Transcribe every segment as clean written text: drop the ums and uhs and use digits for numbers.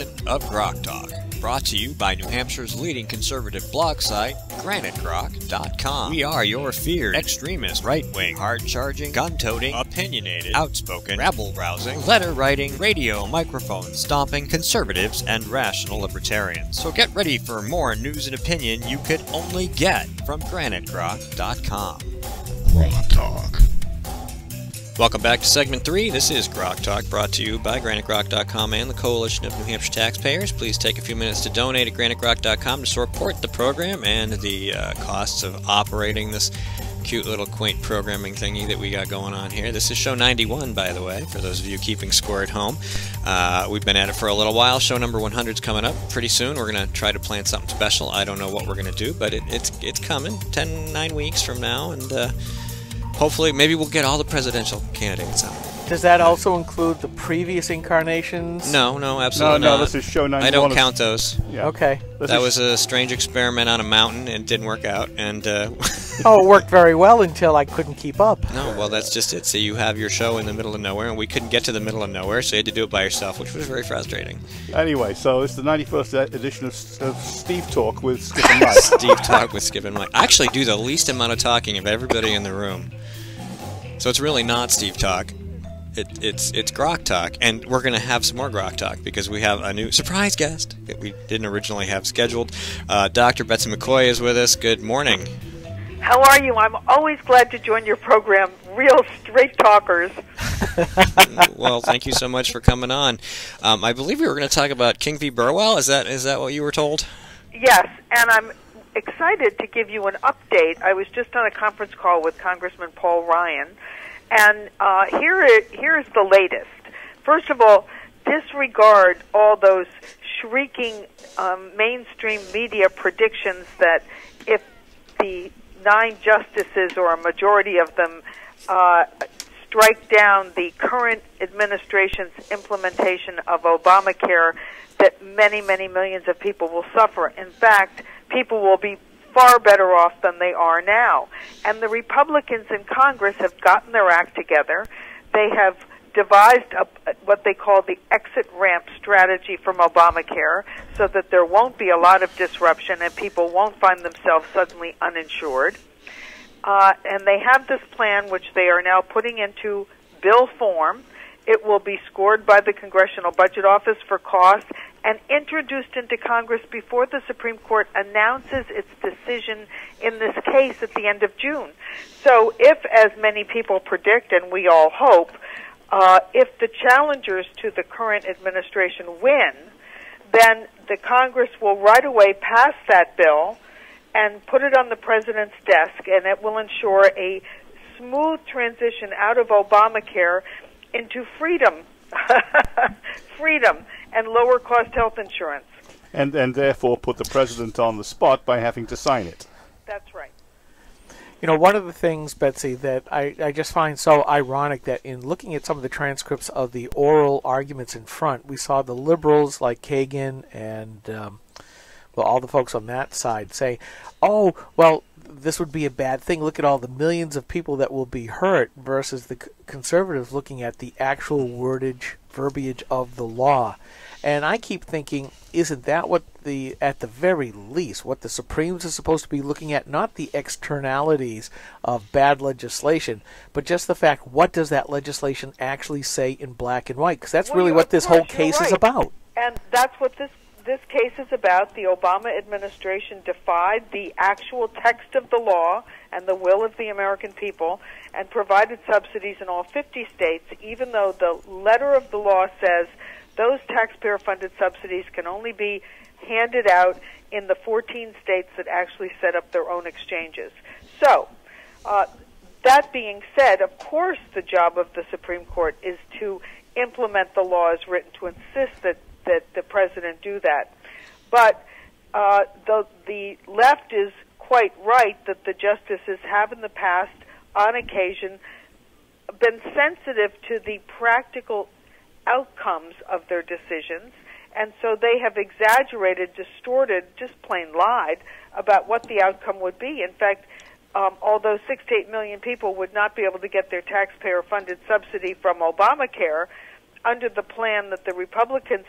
Of GrokTALK, brought to you by New Hampshire's leading conservative blog site, GrokTALK.com. We are your feared, extremist, right-wing, hard-charging, gun-toting, opinionated, outspoken, rabble-rousing, letter-writing, radio microphone stomping conservatives and rational libertarians. So get ready for more news and opinion you could only get from GrokTALK.com. GrokTALK. Welcome back to segment 3. This is GrokTALK, brought to you by GrokTALK.com and the Coalition of New Hampshire Taxpayers. Please take a few minutes to donate at GrokTALK.com to support the program and the costs of operating this cute little quaint programming thingy that we got going on here. This is show 91, by the way, for those of you keeping score at home. We've been at it for a little while. Show number 100 is coming up pretty soon. We're going to try to plan something special. I don't know what we're going to do, but it's coming 9 weeks from now, and hopefully, maybe we'll get all the presidential candidates out. Does that also include the previous incarnations? No, absolutely not. No, this is show 91. I don't count those. Yeah. Okay. That was a strange experiment on a mountain, and it didn't work out. And oh, it worked very well until I couldn't keep up. No, well, that's just it. So you have your show in the middle of nowhere, and we couldn't get to the middle of nowhere, so you had to do it by yourself, which was very frustrating. Anyway, so it's the 91st edition of Steve Talk with Skip and Mike. Steve Talk with Skip and Mike. I actually do the least amount of talking of everybody in the room. So it's really not Steve Talk. It's GrokTALK, and we're going to have some more GrokTALK because we have a new surprise guest that we didn't originally have scheduled. Dr. Betsy McCoy is with us. Good morning. How are you? I'm always glad to join your program. Real straight talkers. Well, thank you so much for coming on. I believe we were going to talk about King v. Burwell. Is that what you were told? Yes, and I'm excited to give you an update. I was just on a conference call with Congressman Paul Ryan, and here is the latest. First of all, disregard all those shrieking mainstream media predictions that if the 9 justices or a majority of them strike down the current administration's implementation of Obamacare, that many, many millions of people will suffer. In fact, people will be far better off than they are now. And the Republicans in Congress have gotten their act together. They have devised what they call the exit ramp strategy from Obamacare so that there won't be a lot of disruption and people won't find themselves suddenly uninsured. And they have this plan which they are now putting into bill form. It will be scored by the Congressional Budget Office for cost and introduced into Congress before the Supreme Court announces its decision in this case at the end of June. So if, as many people predict, and we all hope, if the challengers to the current administration win, then the Congress will right away pass that bill and put it on the President's desk, and it will ensure a smooth transition out of Obamacare into freedom, freedom, and lower-cost health insurance. And therefore put the President on the spot by having to sign it. That's right. You know, one of the things, Betsy, that I just find so ironic that in looking at some of the transcripts of the oral arguments in front, we saw the liberals like Kagan and all the folks on that side say, oh, well, this would be a bad thing. Look at all the millions of people that will be hurt, versus the conservatives looking at the actual verbiage of the law. And I keep thinking, isn't that what at the very least, what the Supremes are supposed to be looking at? Not the externalities of bad legislation, but just the fact, what does that legislation actually say in black and white? Because that's really what this whole case is about. And that's what this case is about. The Obama administration defied the actual text of the law and the will of the American people and provided subsidies in all 50 states, even though the letter of the law says those taxpayer-funded subsidies can only be handed out in the 14 states that actually set up their own exchanges. So, that being said, of course the job of the Supreme Court is to implement the law as written, to insist that the President do that. But the left is quite right that the justices have in the past, on occasion, been sensitive to the practical outcomes of their decisions, and so they have exaggerated, distorted, just plain lied about what the outcome would be. In fact, although 6 to 8 million people would not be able to get their taxpayer-funded subsidy from Obamacare, under the plan that the Republicans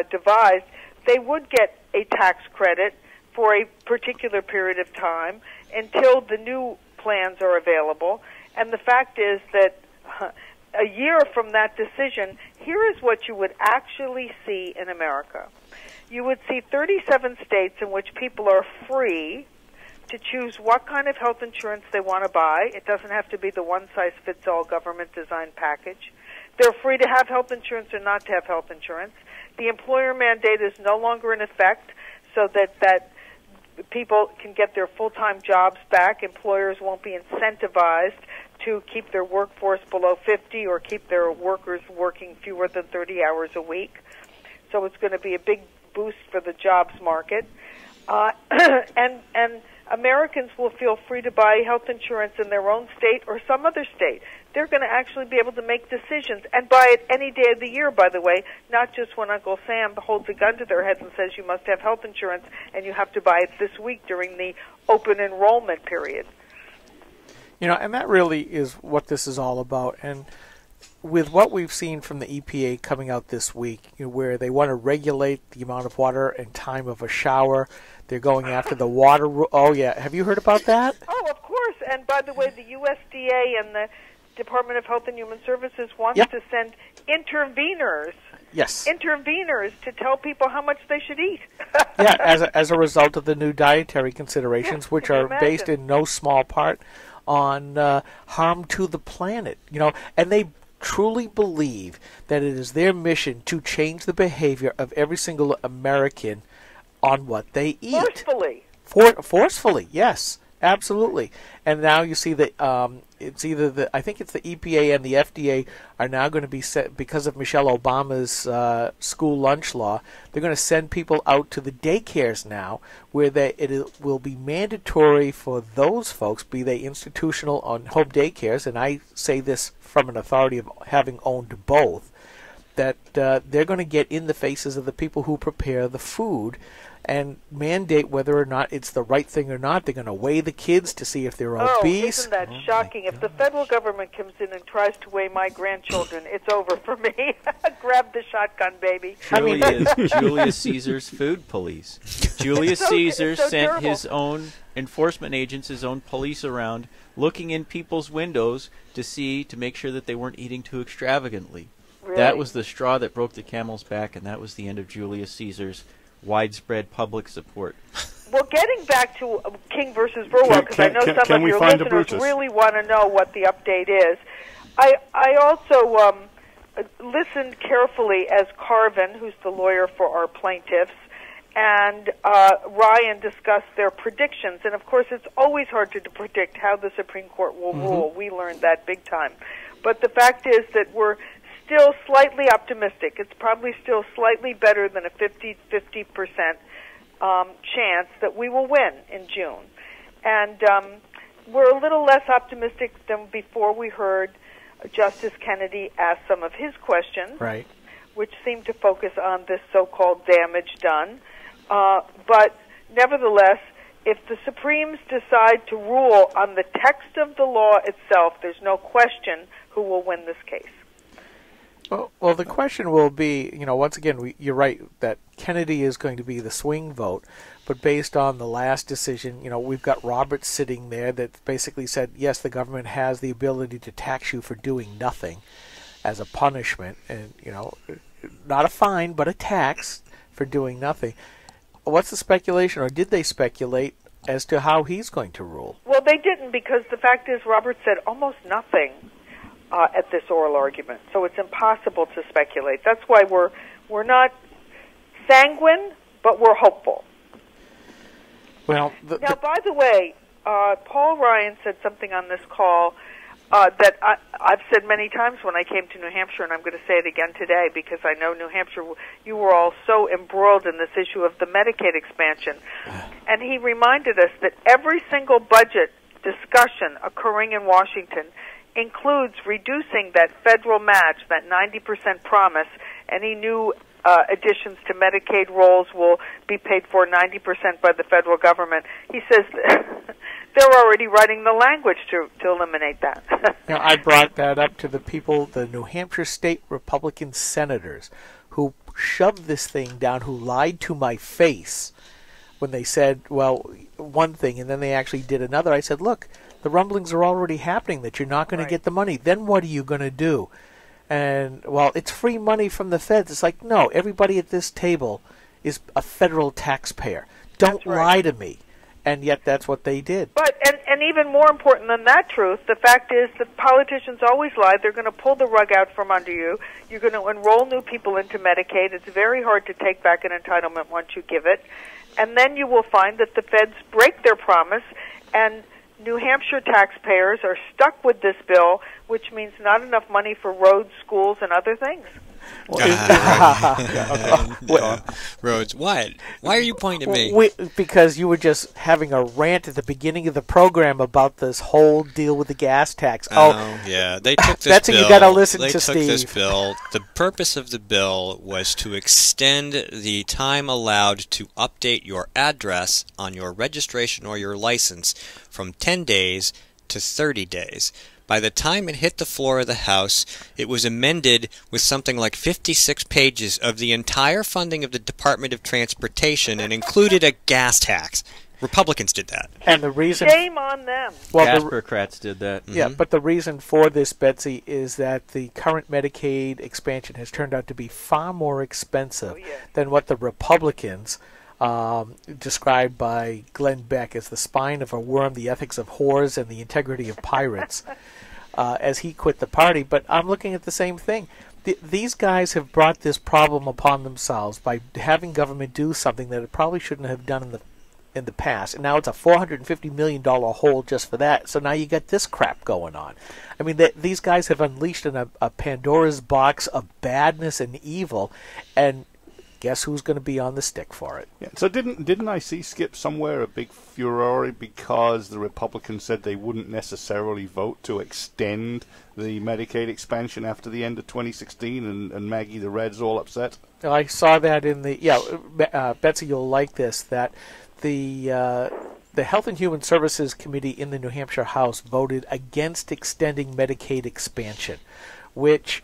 devised, they would get a tax credit for a particular period of time until the new plans are available. And the fact is that a year from that decision, here is what you would actually see in America. You would see 37 states in which people are free to choose what kind of health insurance they want to buy. It doesn't have to be the one-size-fits-all government-designed package. They're free to have health insurance or not to have health insurance. The employer mandate is no longer in effect, so that people can get their full-time jobs back. Employers won't be incentivized to keep their workforce below 50 or keep their workers working fewer than 30 hours a week. So it's going to be a big boost for the jobs market. And Americans will feel free to buy health insurance in their own state or some other state. They're going to actually be able to make decisions and buy it any day of the year, by the way, not just when Uncle Sam holds a gun to their head and says you must have health insurance and you have to buy it this week during the open enrollment period. You know, and that really is what this is all about. And with what we've seen from the EPA coming out this week, where they want to regulate the amount of water and time of a shower, they're going after the water. Oh, yeah. Have you heard about that? Oh, of course. And by the way, the USDA and the Department of Health and Human Services wants to send interveners. Yes. Interveners to tell people how much they should eat. as a result of the new dietary considerations, which are based in no small part on harm to the planet. You know, and they truly believe that it is their mission to change the behavior of every single American on what they eat. Forcefully. Forcefully, yes, absolutely. And now you see that it's either I think it's the EPA and the FDA are now going to be set, because of Michelle Obama's school lunch law, they're going to send people out to the daycares now, where it will be mandatory for those folks, be they institutional or home daycares, and I say this from an authority of having owned both, that they're going to get in the faces of the people who prepare the food and mandate whether or not it's the right thing or not. They're going to weigh the kids to see if they're obese. Isn't that shocking? If the federal government comes in and tries to weigh my grandchildren, it's over for me. Grab the shotgun, baby. Julius Caesar's food police. Julius Caesar sent his own enforcement agents, his own police around, looking in people's windows to make sure that they weren't eating too extravagantly. Really? That was the straw that broke the camel's back, and that was the end of Julius Caesar's widespread public support. Well, getting back to King versus Burwell, because I know some of your listeners really want to know what the update is. I also listened carefully as Carvin, who's the lawyer for our plaintiffs, and Ryan discussed their predictions. And, of course, it's always hard to predict how the Supreme Court will rule. We learned that big time. But the fact is that we're still slightly optimistic. It's probably still slightly better than a 50% chance that we will win in June. And we're a little less optimistic than before we heard Justice Kennedy ask some of his questions, which seemed to focus on this so-called damage done. But nevertheless, if the Supremes decide to rule on the text of the law itself, there's no question who will win this case. Well, the question will be, once again, you're right that Kennedy is going to be the swing vote, but based on the last decision, we've got Roberts sitting there that basically said, yes, the government has the ability to tax you for doing nothing as a punishment, and, not a fine, but a tax for doing nothing. What's the speculation, or did they speculate as to how he's going to rule? Well, they didn't, because the fact is Roberts said almost nothing at this oral argument, so it's impossible to speculate. That's why we're not sanguine, but we're hopeful. Well, now, by the way, Paul Ryan said something on this call that I've said many times when I came to New Hampshire, and I'm going to say it again today because I know New Hampshire, you were all so embroiled in this issue of the Medicaid expansion. And he reminded us that every single budget discussion occurring in Washington includes reducing that federal match, that 90% promise. Any new additions to Medicaid rolls will be paid for 90% by the federal government. He says they're already writing the language to eliminate that. I brought that up to the New Hampshire state Republican senators, who shoved this thing down, who lied to my face when they said, well, one thing, and then they actually did another. I said, look, the rumblings are already happening that you're not going to get the money. Then what are you going to do? And, well, it's free money from the feds. It's like, no, everybody at this table is a federal taxpayer. Don't lie to me. And yet that's what they did. But, and even more important than that truth, the fact is that politicians always lie. They're going to pull the rug out from under you. You're going to enroll new people into Medicaid. It's very hard to take back an entitlement once you give it. And then you will find that the feds break their promise, and New Hampshire taxpayers are stuck with this bill, which means not enough money for roads, schools, and other things. Roads. What? Why are you pointing at me? Because you were just having a rant at the beginning of the program about this whole deal with the gas tax. Oh yeah, they took this Betsy, bill. You got to listen to Steve. They took this bill. The purpose of the bill was to extend the time allowed to update your address on your registration or your license from 10 days to 30 days. By the time it hit the floor of the House, it was amended with something like 56 pages of the entire funding of the Department of Transportation and included a gas tax. Republicans did that. And the reason... Shame on them. Well, Gaspercrats did that. Yeah, but the reason for this, Betsy, is that the current Medicaid expansion has turned out to be far more expensive than what the Republicans... described by Glenn Beck as the spine of a worm, the ethics of whores, and the integrity of pirates, as he quit the party. But I'm looking at the same thing. These guys have brought this problem upon themselves by having government do something that it probably shouldn't have done in the past. And now it's a $450 million hole just for that. So now you got this crap going on. I mean, these guys have unleashed a Pandora's box of badness and evil, and guess who's going to be on the stick for it? Yeah. So didn't I see, Skip, somewhere a big furore because the Republicans said they wouldn't necessarily vote to extend the Medicaid expansion after the end of 2016, and Maggie the Red's all upset? I saw that in the Betsy, you'll like this, that the Health and Human Services Committee in the New Hampshire House voted against extending Medicaid expansion, which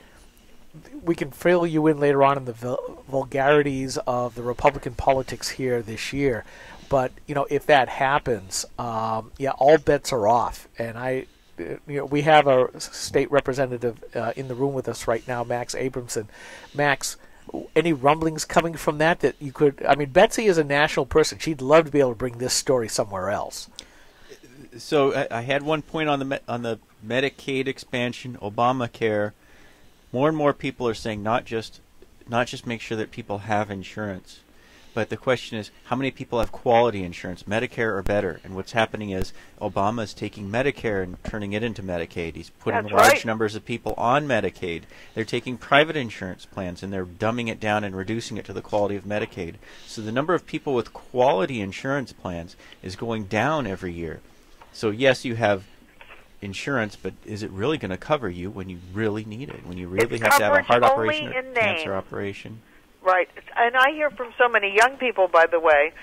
we can fill you in later on in the vulgarities of the Republican politics here this year. But, if that happens, all bets are off. And we have a state representative in the room with us right now, Max Abramson. Max, any rumblings coming from that you could... I mean, Betsy is a national person. She'd love to be able to bring this story somewhere else. So I had one point on the Medicaid expansion, Obamacare. More and more people are saying not just make sure that people have insurance, but the question is how many people have quality insurance, Medicare or better. And what's happening is Obama is taking Medicare and turning it into Medicaid. He's putting large numbers of people on Medicaid. They're taking private insurance plans and they're dumbing it down and reducing it to the quality of Medicaid. So the number of people with quality insurance plans is going down every year. So yes, you have insurance, but is it really going to cover you when you really need it? When you really have to have a heart operation or cancer operation? Right. And I hear from so many young people, by the way,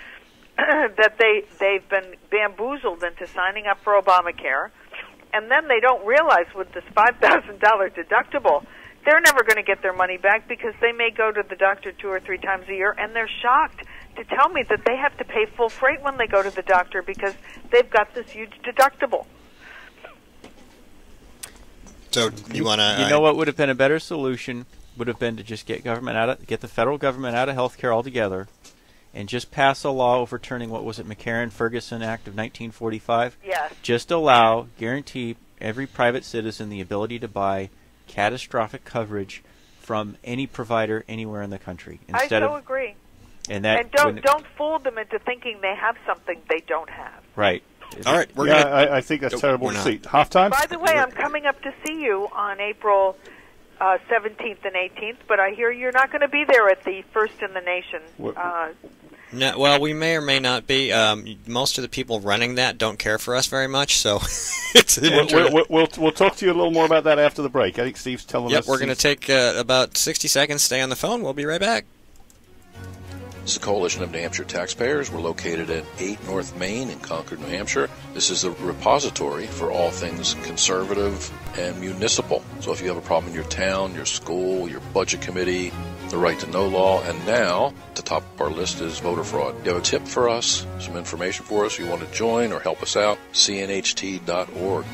that they've been bamboozled into signing up for Obamacare, and then they don't realize with this $5,000 deductible, they're never going to get their money back because they may go to the doctor 2 or 3 times a year, and they're shocked to tell me that they have to pay full freight when they go to the doctor because they've got this huge deductible. So you want to? You know what would have been a better solution would have been to just get the federal government out of healthcare altogether, and just pass a law overturning what was it, McCarran-Ferguson Act of 1945. Yes. Just guarantee every private citizen the ability to buy catastrophic coverage from any provider anywhere in the country. I so agree. And don't fool them into thinking they have something they don't have. Right. All right, I think that's terrible to see. Halftime? By the way, I'm coming up to see you on April 17th and 18th, but I hear you're not going to be there at the First in the Nation. No, well, we may or may not be. Most of the people running that don't care for us very much, so we'll talk to you a little more about that after the break. I think Steve's telling us. Yep, we're going to take about 60 seconds. Stay on the phone. We'll be right back. This is a coalition of New Hampshire taxpayers. We're located at 8 North Main in Concord, New Hampshire. This is a repository for all things conservative and municipal. So if you have a problem in your town, your school, your budget committee, the right to know law, and now at the top of our list is voter fraud. You have a tip for us, some information for us, you want to join or help us out, cnht.org.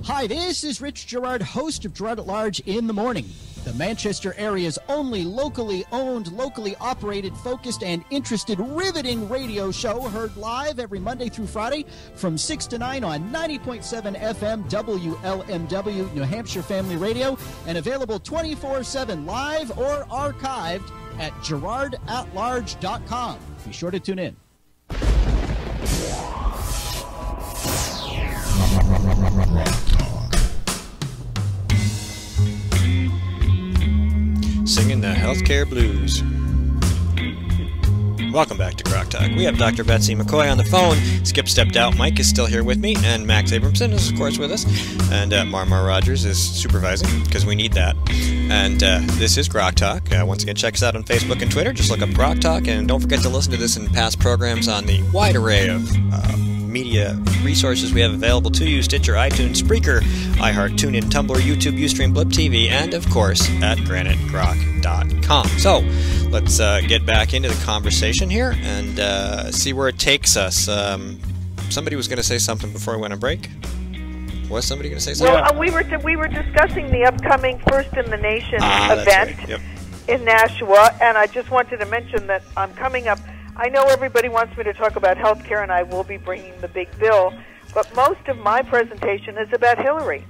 Hi, this is Rich Gerard, host of Gerard at Large in the Morning, the Manchester area's only locally owned, locally operated, focused, and interested, riveting radio show, heard live every Monday through Friday from 6 to 9 on 90.7 FM WLMW, New Hampshire Family Radio, and available 24/7 live or archived at gerardatlarge.com. Be sure to tune in. Singing the healthcare blues. Welcome back to GrokTALK. We have Dr. Betsy McCoy on the phone. Skip stepped out. Mike is still here with me, and Max Abramson is, of course, with us. And Marmar Rogers is supervising, because we need that. And this is GrokTALK. Once again, check us out on Facebook and Twitter. Just look up GrokTALK, and don't forget to listen to this in past programs on the wide array of media resources we have available to you: Stitcher, iTunes, Spreaker, iHeart, TuneIn, Tumblr, YouTube, Ustream, Blip TV, and of course at granitegrok.com. So let's get back into the conversation here and see where it takes us. Somebody was going to say something before we went on break. Was somebody going to say something? Well, we were discussing the upcoming First in the Nation event right. Yep. in Nashua, and I just wanted to mention that I'm coming up. I know everybody wants me to talk about health care, and I will be bringing the big bill, but most of my presentation is about Hillary.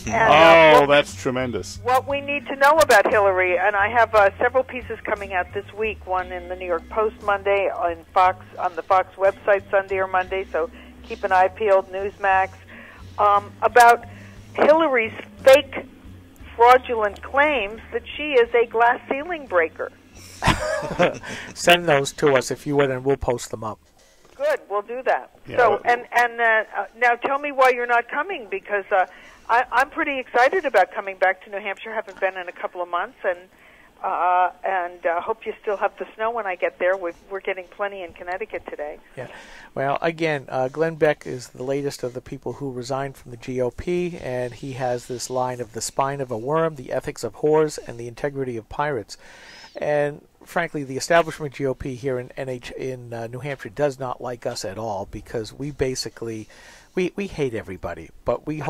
And, that's tremendous. What we need to know about Hillary, and I have several pieces coming out this week, one in the New York Post Monday, on the Fox website Sunday or Monday, so keep an eye peeled, Newsmax, about Hillary's fake fraudulent claims that she is a glass ceiling breaker. Send those to us if you would, and we'll post them up. Good, we'll do that. Yeah, so, now tell me why you're not coming, because I'm pretty excited about coming back to New Hampshire. Haven't been in a couple of months, and hope you still have the snow when I get there. We're getting plenty in Connecticut today. Yeah. Well, again, Glenn Beck is the latest of the people who resigned from the GOP, and he has this line of the spine of a worm, the ethics of whores, and the integrity of pirates. And frankly, the establishment GOP here in New Hampshire does not like us at all, because we basically we hate everybody, but we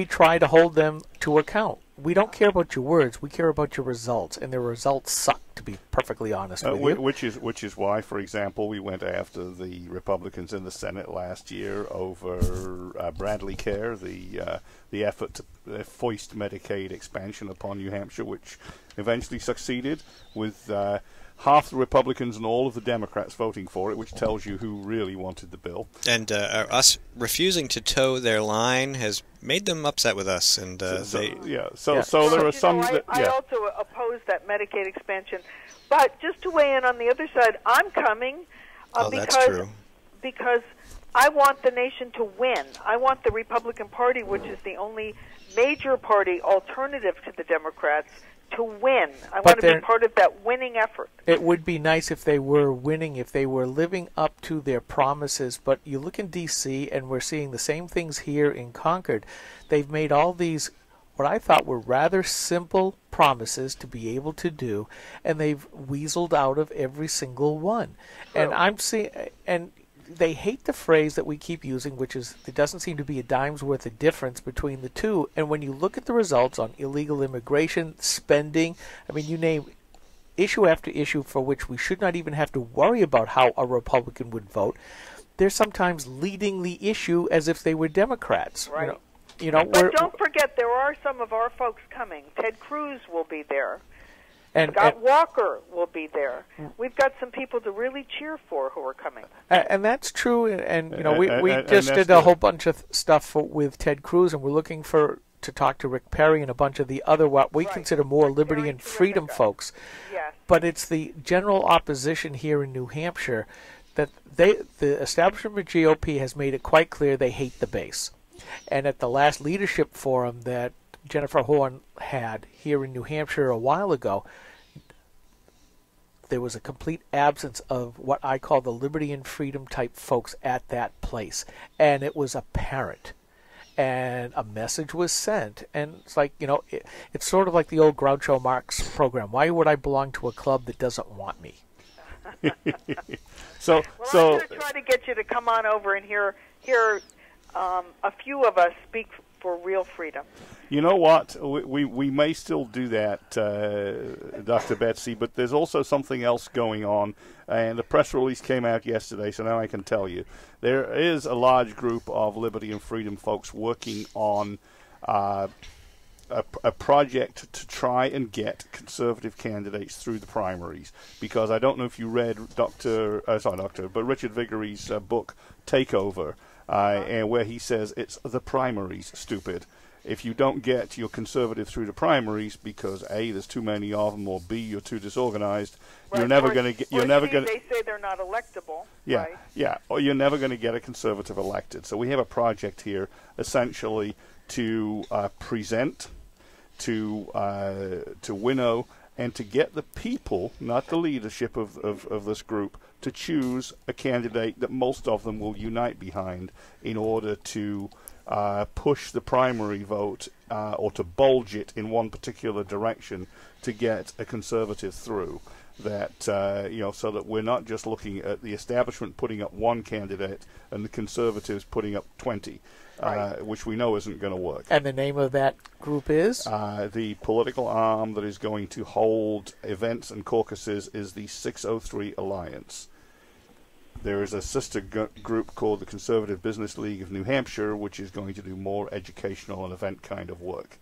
try to hold them to account. We don't care about your words; we care about your results, and their results suck, to be perfectly honest with you. Which is why, for example, we went after the Republicans in the Senate last year over Bradley Care, the effort to foist Medicaid expansion upon New Hampshire, which eventually succeeded with half the Republicans and all of the Democrats voting for it, which tells you who really wanted the bill. And us refusing to toe their line has made them upset with us. And so there are some. I also oppose that Medicaid expansion, but just to weigh in on the other side, I'm coming that's true. Because I want the nation to win. I want the Republican Party, which is the only major party alternative to the Democrats, to win. I want to be part of that winning effort. It would be nice if they were winning, if they were living up to their promises, but you look in D.C. and we're seeing the same things here in Concord. They've made all these, what I thought were rather simple promises to be able to do, and they've weaseled out of every single one. True. And I'm seeing, and they hate the phrase that we keep using, which is there doesn't seem to be a dime's worth of difference between the two. And when you look at the results on illegal immigration, spending, I mean, you name issue after issue for which we should not even have to worry about how a Republican would vote, they're sometimes leading the issue as if they were Democrats. Right. But don't forget, there are some of our folks coming. Ted Cruz will be there. And Scott Walker will be there. We've got some people to really cheer for who are coming. And that's true. And we just did a whole bunch of stuff with Ted Cruz, and we're looking to talk to Rick Perry and a bunch of the other what we consider more liberty and freedom folks. Yes. But it's the general opposition here in New Hampshire that the establishment GOP has made it quite clear they hate the base. And at the last leadership forum that Jennifer Horn had here in New Hampshire a while ago, there was a complete absence of what I call the liberty and freedom type folks at that place. And it was apparent. And a message was sent. And it's like, it's sort of like the old Groucho Marx program. Why would I belong to a club that doesn't want me? I'm going to try to get you to come on over and hear a few of us speak for real freedom. You know what? We may still do that, Dr. Betsy, but there's also something else going on, and the press release came out yesterday, so now I can tell you. There is a large group of liberty and freedom folks working on a project to try and get conservative candidates through the primaries, because I don't know if you read Richard Vigory's book, Takeover, and where he says it's the primaries, stupid. If you don't get your conservative through the primaries because A, there's too many of them, or B, you're too disorganized, you're never going to get. You're never going. They say they're not electable. Yeah, right? yeah. Or you're never going to get a conservative elected. So we have a project here, essentially, to present, to winnow, and to get the people, not the leadership of this group, to choose a candidate that most of them will unite behind in order to push the primary vote or to bulge it in one particular direction to get a conservative through. That so that we're not just looking at the establishment putting up one candidate and the conservatives putting up 20, which we know isn't going to work. And the name of that group is? The political arm that is going to hold events and caucuses is the 603 Alliance. There is a sister group called the Conservative Business League of New Hampshire, which is going to do more educational and event kind of work.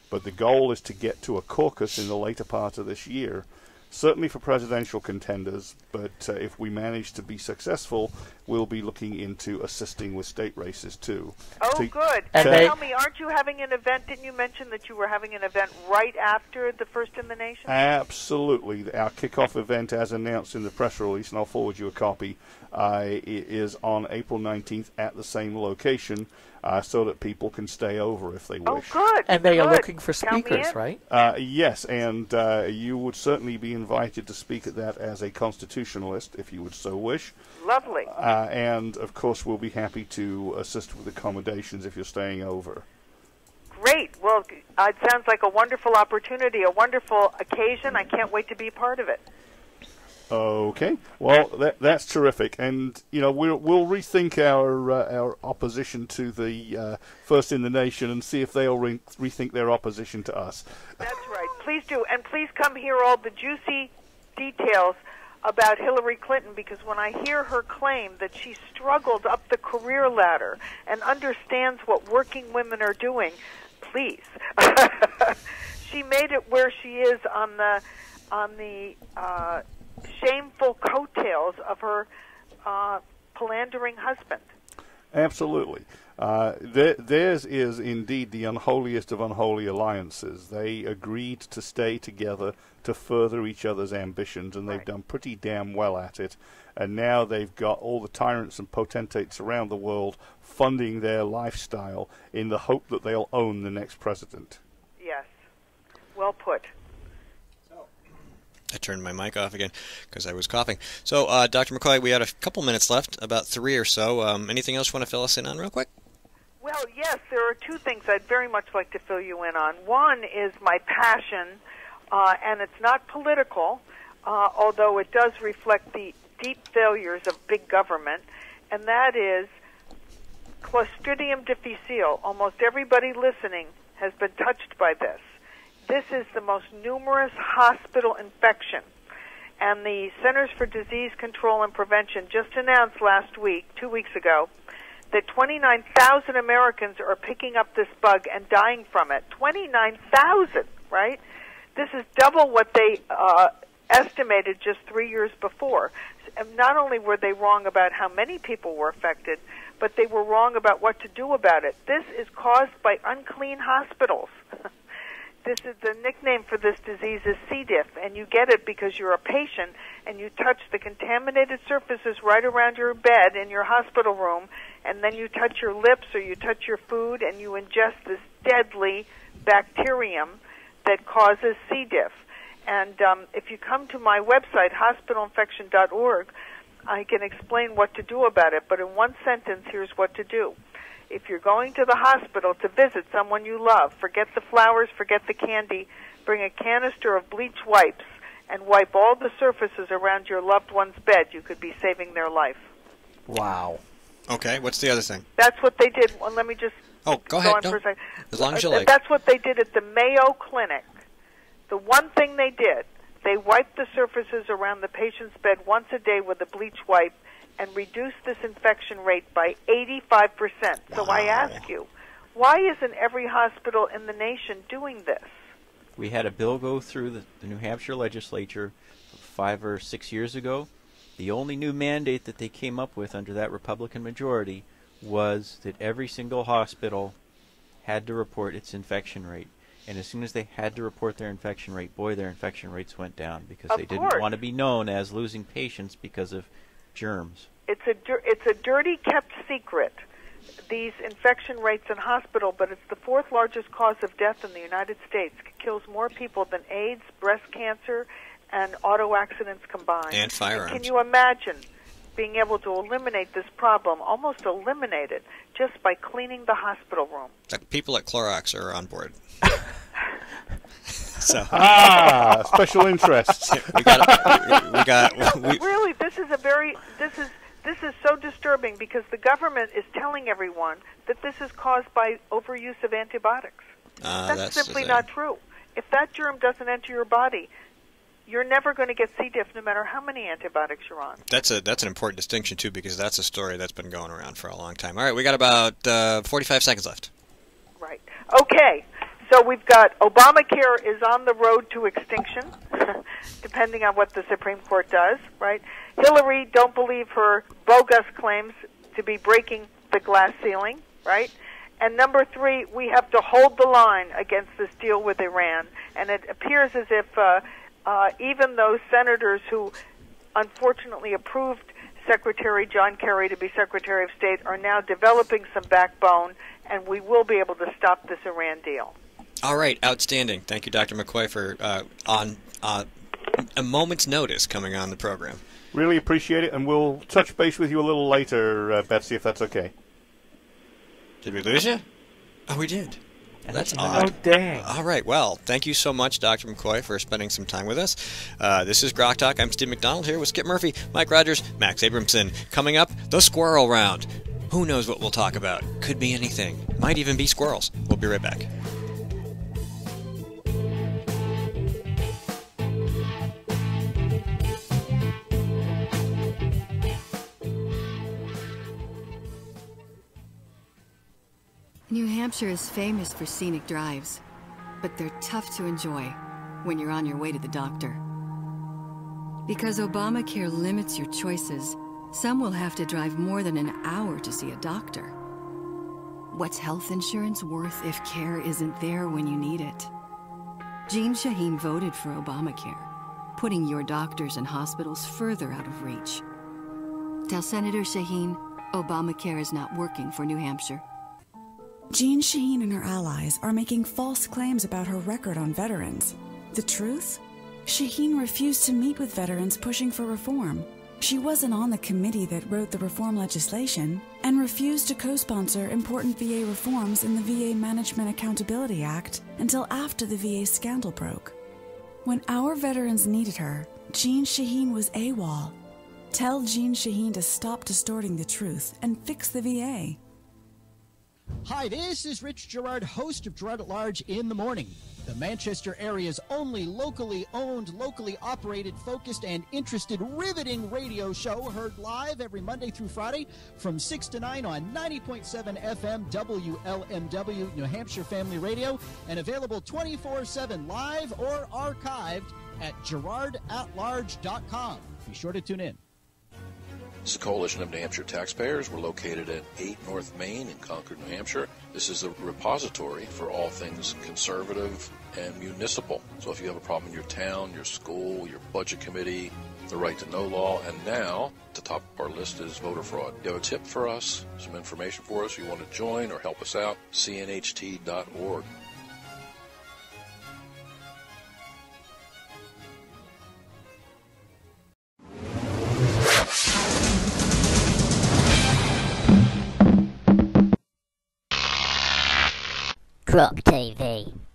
But the goal is to get to a caucus in the later part of this year, certainly for presidential contenders, but if we manage to be successful, we'll be looking into assisting with state races too. Oh, good. And tell me, aren't you having an event? Didn't you mention that you were having an event right after the First in the Nation? Absolutely. Our kickoff event, as announced in the press release, and I'll forward you a copy, is on April 19th at the same location, so that people can stay over if they wish. Oh, good. And they are looking for speakers, right? Yes, and you would certainly be invited to speak at that as a constitutionalist, if you would so wish. Lovely. And, of course, we'll be happy to assist with accommodations if you're staying over. Great. Well, it sounds like a wonderful opportunity, a wonderful occasion. I can't wait to be part of it. Okay, well that's terrific, and we'll rethink our opposition to the First in the Nation and see if they'll rethink their opposition to us. That's right. Please do, and please come hear all the juicy details about Hillary Clinton, because when I hear her claim that she struggled up the career ladder and understands what working women are doing, please, she made it where she is on the shameful coattails of her philandering husband. Absolutely. Theirs is indeed the unholiest of unholy alliances. They agreed to stay together to further each other's ambitions, and they've done pretty damn well at it. And now they've got all the tyrants and potentates around the world funding their lifestyle in the hope that they'll own the next president. Yes. Well put. I turned my mic off again because I was coughing. So, Dr. McCoy, we had a couple minutes left, about 3 or so. Anything else you want to fill us in on real quick? Well, yes, there are two things I'd very much like to fill you in on. One is my passion, and it's not political, although it does reflect the deep failures of big government, and that is Clostridium difficile. Almost everybody listening has been touched by this. This is the most numerous hospital infection, and the Centers for Disease Control and Prevention just announced last week, 2 weeks ago, that 29,000 Americans are picking up this bug and dying from it. 29,000, right? This is double what they estimated just 3 years before. And not only were they wrong about how many people were affected, but they were wrong about what to do about it. This is caused by unclean hospitals. This is the nickname for this disease is C. diff, and you get it because you're a patient and you touch the contaminated surfaces right around your bed in your hospital room, and then you touch your lips or you touch your food and you ingest this deadly bacterium that causes C. diff. And if you come to my website, hospitalinfection.org, I can explain what to do about it. But in one sentence, here's what to do. If you're going to the hospital to visit someone you love, forget the flowers, forget the candy, bring a canister of bleach wipes and wipe all the surfaces around your loved one's bed. You could be saving their life. Wow. Okay, what's the other thing? That's what they did. Well, let me just go ahead. on for a second. As long as you like. That's what they did at the Mayo Clinic. The one thing they did, they wiped the surfaces around the patient's bed once a day with a bleach wipe and reduced this infection rate by 85%. So I ask you, why isn't every hospital in the nation doing this? We had a bill go through the New Hampshire legislature 5 or 6 years ago. The only new mandate that they came up with under that Republican majority was that every single hospital had to report its infection rate. And as soon as they had to report their infection rate, boy, their infection rates went down because they didn't want to be known as losing patients because of germs. It's a dirty kept secret, these infection rates in hospital, but it's the fourth largest cause of death in the United States. It kills more people than AIDS, breast cancer, and auto accidents combined. And firearms. Can you imagine being able to eliminate this problem, almost eliminate it, just by cleaning the hospital room? The people at Clorox are on board. So special interests. Really, this is so disturbing because the government is telling everyone that this is caused by overuse of antibiotics. That's simply not true. If that germ doesn't enter your body, you're never going to get C. diff no matter how many antibiotics you're on. That's an important distinction, too, because that's a story that's been going around for a long time. All right, we got about 45 seconds left. Right. Okay. So we've got Obamacare is on the road to extinction, depending on what the Supreme Court does, right? Hillary, don't believe her bogus claims to be breaking the glass ceiling, right? And number 3, we have to hold the line against this deal with Iran. And it appears as if even those senators who unfortunately approved Secretary John Kerry to be Secretary of State are now developing some backbone, and we will be able to stop this Iran deal. All right, outstanding. Thank you, Dr. McCoy, for on a moment's notice coming on the program. Really appreciate it, and we'll touch base with you a little later, Betsy, if that's okay. Did we lose you? Oh, we did. That's odd. Oh, dang. All right, well, thank you so much, Dr. McCoy, for spending some time with us. This is GrokTALK. I'm Steve McDonald here with Skip Murphy, Mike Rogers, Max Abramson. Coming up, the Squirrel Round. Who knows what we'll talk about? Could be anything. Might even be squirrels. We'll be right back. New Hampshire is famous for scenic drives, but they're tough to enjoy when you're on your way to the doctor. Because Obamacare limits your choices, some will have to drive more than an hour to see a doctor. What's health insurance worth if care isn't there when you need it? Jean Shaheen voted for Obamacare, putting your doctors and hospitals further out of reach. Tell Senator Shaheen Obamacare is not working for New Hampshire. Jean Shaheen and her allies are making false claims about her record on veterans. The truth? Shaheen refused to meet with veterans pushing for reform. She wasn't on the committee that wrote the reform legislation and refused to co-sponsor important VA reforms in the VA Management Accountability Act until after the VA scandal broke. When our veterans needed her, Jean Shaheen was AWOL. Tell Jean Shaheen to stop distorting the truth and fix the VA. Hi, this is Rich Gerard, host of Gerard at Large in the Morning, the Manchester area's only locally owned, locally operated, focused, and interested riveting radio show, heard live every Monday through Friday from 6 to 9 on 90.7 FM WLMW New Hampshire Family Radio, and available 24/7 live or archived at GerardAtLarge.com. Be sure to tune in. This is the Coalition of New Hampshire Taxpayers. We're located at 8 North Main in Concord, New Hampshire. This is the repository for all things conservative and municipal. So if you have a problem in your town, your school, your budget committee, the right to know law, and now at the top of our list is voter fraud. You have a tip for us, some information for us, you want to join or help us out, cnht.org. Grok TV.